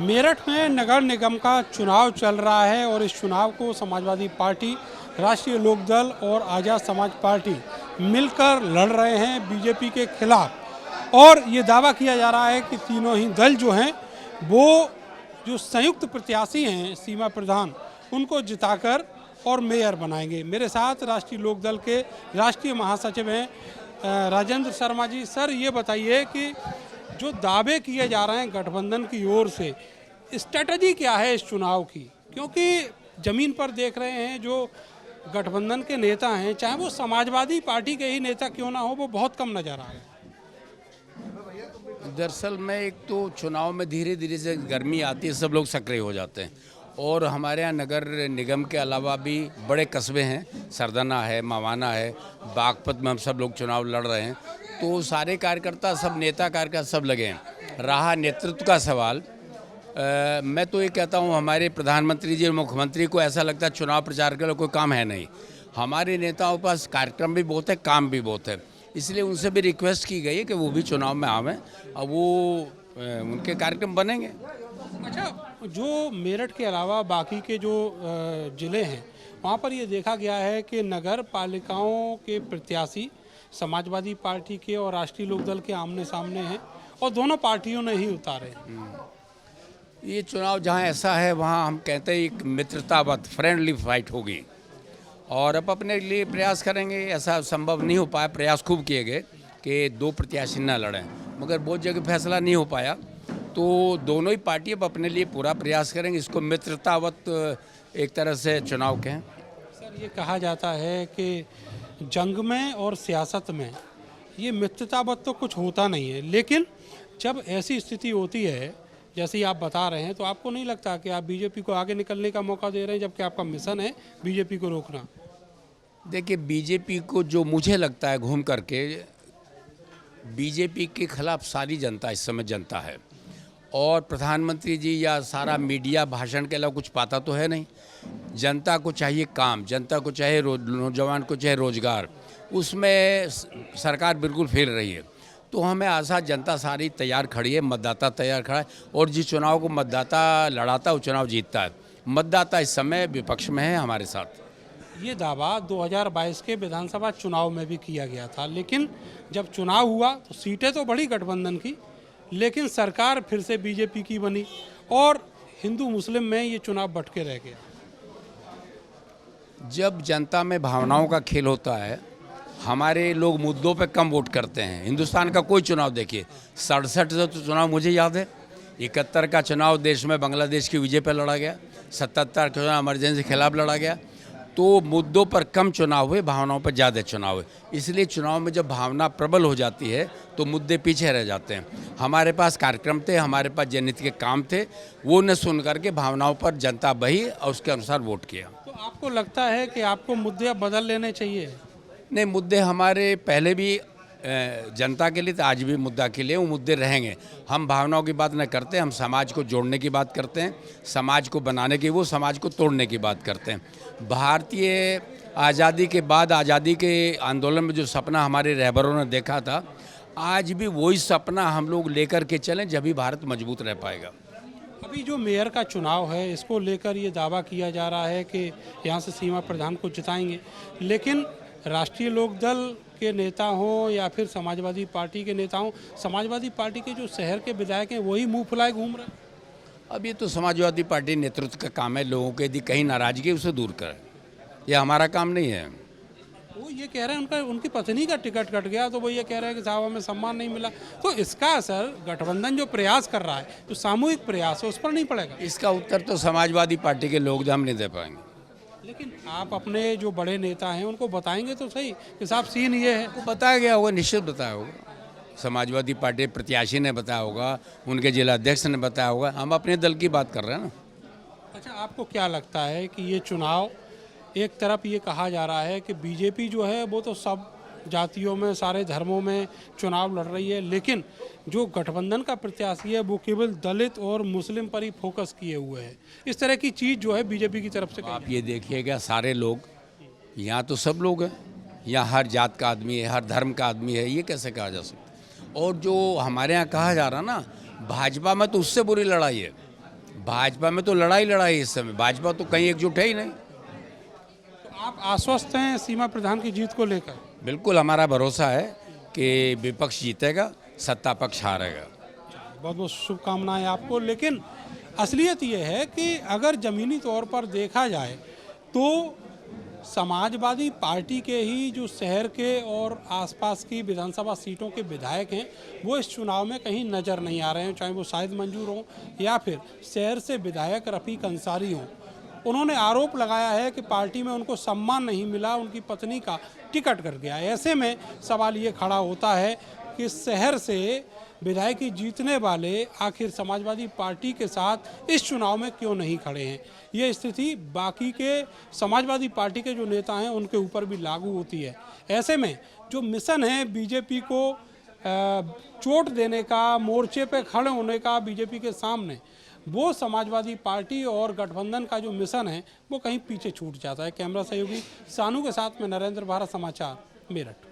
मेरठ में नगर निगम का चुनाव चल रहा है और इस चुनाव को समाजवादी पार्टी, राष्ट्रीय लोकदल और आज़ाद समाज पार्टी मिलकर लड़ रहे हैं बीजेपी के खिलाफ। और ये दावा किया जा रहा है कि तीनों ही दल जो हैं वो जो संयुक्त प्रत्याशी हैं सीमा प्रधान, उनको जिताकर और मेयर बनाएंगे। मेरे साथ राष्ट्रीय लोकदल के राष्ट्रीय महासचिव हैं राजेंद्र शर्मा जी। सर, ये बताइए कि जो दावे किए जा रहे हैं गठबंधन की ओर से, स्ट्रेटजी क्या है इस चुनाव की? क्योंकि जमीन पर देख रहे हैं जो गठबंधन के नेता हैं, चाहे वो समाजवादी पार्टी के ही नेता क्यों ना हो, वो बहुत कम नजर आ रहे हैं। दरअसल में एक तो चुनाव में धीरे धीरे से गर्मी आती है, सब लोग सक्रिय हो जाते हैं। और हमारे यहाँ नगर निगम के अलावा भी बड़े कस्बे हैं, सरदना है, मवाना है, बागपत में हम सब लोग चुनाव लड़ रहे हैं। तो सारे कार्यकर्ता, सब नेता कार्यकर्ता सब लगे हैं। रहा नेतृत्व का सवाल, मैं तो ये कहता हूँ हमारे प्रधानमंत्री जी और मुख्यमंत्री को ऐसा लगता है चुनाव प्रचार के लिए कोई काम है नहीं। हमारे नेताओं के पास कार्यक्रम भी बहुत है, काम भी बहुत है, इसलिए उनसे भी रिक्वेस्ट की गई है कि वो भी चुनाव में आवें और वो उनके कार्यक्रम बनेंगे। अच्छा, जो मेरठ के अलावा बाकी के जो ज़िले हैं, वहाँ पर ये देखा गया है कि नगर पालिकाओं के प्रत्याशी समाजवादी पार्टी के और राष्ट्रीय लोकदल के आमने सामने हैं और दोनों पार्टियों ने ही उतारे। ये चुनाव जहाँ ऐसा है वहाँ हम कहते हैं एक मित्रतावत फ्रेंडली फाइट होगी और अब अपने लिए प्रयास करेंगे। ऐसा संभव नहीं हो पाया, प्रयास खूब किए गए कि दो प्रत्याशी न लड़ें, मगर बहुत जगह फैसला नहीं हो पाया। तो दोनों ही पार्टी अब अपने लिए पूरा प्रयास करेंगे। इसको मित्रतावत एक तरह से चुनाव कहें। सर, ये कहा जाता है कि जंग में और सियासत में ये मित्रतावत तो कुछ होता नहीं है, लेकिन जब ऐसी स्थिति होती है जैसे ही आप बता रहे हैं, तो आपको नहीं लगता कि आप बीजेपी को आगे निकलने का मौका दे रहे हैं, जबकि आपका मिशन है बीजेपी को रोकना? देखिए, बीजेपी को जो मुझे लगता है घूम करके, बीजेपी के खिलाफ सारी जनता इस समय जनता है और प्रधानमंत्री जी या सारा मीडिया भाषण के अलावा कुछ पाता तो है नहीं। जनता को चाहिए काम, जनता को चाहिए नौजवान को चाहिए रोजगार, उसमें सरकार बिल्कुल फेल रही है। तो हमें आशा जनता सारी तैयार खड़ी है, मतदाता तैयार खड़ा है और जिस चुनाव को मतदाता लड़ाता है वो चुनाव जीतता है। मतदाता इस समय विपक्ष में है हमारे साथ। ये दावा 2022 के विधानसभा चुनाव में भी किया गया था, लेकिन जब चुनाव हुआ तो सीटें तो बढ़ी गठबंधन की, लेकिन सरकार फिर से बीजेपी की बनी और हिंदू मुस्लिम में ये चुनाव बंट के रह गया। जब जनता में भावनाओं का खेल होता है, हमारे लोग मुद्दों पे कम वोट करते हैं। हिंदुस्तान का कोई चुनाव देखिए, 67 से तो चुनाव मुझे याद है, 71 का चुनाव देश में बांग्लादेश की विजय पर लड़ा गया, 77 का चुनाव इमरजेंसी के खिलाफ लड़ा गया। तो मुद्दों पर कम चुनाव हुए, भावनाओं पर ज़्यादा चुनाव हुए। इसलिए चुनाव में जब भावना प्रबल हो जाती है तो मुद्दे पीछे रह जाते हैं। हमारे पास कार्यक्रम थे, हमारे पास जनहित के काम थे, वो न सुन करके भावनाओं पर जनता बही और उसके अनुसार वोट किया। तो आपको लगता है कि आपको मुद्दे अब बदल लेने चाहिए? नहीं, मुद्दे हमारे पहले भी जनता के लिए, तो आज भी मुद्दा के लिए वो मुद्दे रहेंगे। हम भावनाओं की बात न करते, हम समाज को जोड़ने की बात करते हैं, समाज को बनाने की, वो समाज को तोड़ने की बात करते हैं। भारतीय आज़ादी के बाद, आज़ादी के आंदोलन में जो सपना हमारे रहबरों ने देखा था, आज भी वही सपना हम लोग लेकर के चलें, जब भी भारत मजबूत रह पाएगा। अभी जो मेयर का चुनाव है, इसको लेकर ये दावा किया जा रहा है कि यहाँ से सीमा प्रधान को जिताएंगे, लेकिन राष्ट्रीय लोकदल के नेता हों या फिर समाजवादी पार्टी के नेता हों, समाजवादी पार्टी के जो शहर के विधायक हैं वही मुंह फुलाए घूम रहे हैं। अब ये तो समाजवादी पार्टी नेतृत्व का काम है, लोगों के यदि कहीं नाराजगी है उसे दूर करें, यह हमारा काम नहीं है। वो ये कह रहे हैं उनकी पत्नी का टिकट कट गया, तो वो ये कह रहे हैं कि साहब हमें सम्मान नहीं मिला। तो इसका असर गठबंधन जो प्रयास कर रहा है, जो सामूहिक प्रयास है, उस पर नहीं पड़ेगा? इसका उत्तर तो समाजवादी पार्टी के लोग हम नहीं दे पाएंगे। लेकिन आप अपने जो बड़े नेता हैं उनको बताएंगे तो सही कि साहब सीन ये है। वो बताया गया होगा, निश्चित बताया होगा। समाजवादी पार्टी प्रत्याशी ने बताया होगा, उनके जिला अध्यक्ष ने बताया होगा। हम अपने दल की बात कर रहे हैं ना। अच्छा, आपको क्या लगता है कि ये चुनाव, एक तरफ ये कहा जा रहा है कि बीजेपी जो है वो तो सब जातियों में, सारे धर्मों में चुनाव लड़ रही है, लेकिन जो गठबंधन का प्रत्याशी है वो केवल दलित और मुस्लिम पर ही फोकस किए हुए है, इस तरह की चीज़ जो है बीजेपी की तरफ से। आप ये देखिएगा, सारे लोग यहाँ तो सब लोग हैं, यहाँ हर जात का आदमी है, हर धर्म का आदमी है, ये कैसे कहा जा सकता है? और जो हमारे यहाँ कहा जा रहा ना, भाजपा में तो उससे बुरी लड़ाई है। भाजपा में तो लड़ाई लड़ाई इस समय, भाजपा तो कहीं एकजुट है ही नहीं। तो आप आश्वस्त हैं सीमा प्रधान की जीत को लेकर? बिल्कुल हमारा भरोसा है कि विपक्ष जीतेगा, सत्ता पक्ष हारेगा। बहुत बहुत शुभकामनाएं आपको। लेकिन असलियत ये है कि अगर ज़मीनी तौर पर देखा जाए तो समाजवादी पार्टी के ही जो शहर के और आसपास की विधानसभा सीटों के विधायक हैं वो इस चुनाव में कहीं नज़र नहीं आ रहे हैं, चाहे वो शाहिद मंजूर हों या फिर शहर से विधायक रफ़ीक अंसारी हों। उन्होंने आरोप लगाया है कि पार्टी में उनको सम्मान नहीं मिला, उनकी पत्नी का टिकट कट गया। ऐसे में सवाल ये खड़ा होता है कि शहर से विधायकी जीतने वाले आखिर समाजवादी पार्टी के साथ इस चुनाव में क्यों नहीं खड़े हैं। ये स्थिति बाकी के समाजवादी पार्टी के जो नेता हैं उनके ऊपर भी लागू होती है। ऐसे में जो मिशन है बीजेपी को चोट देने का, मोर्चे पे खड़े होने का बीजेपी के सामने, वो समाजवादी पार्टी और गठबंधन का जो मिशन है वो कहीं पीछे छूट जाता है। कैमरा सहयोगी सानू के साथ में नरेंद्र, भारत समाचार, मेरठ।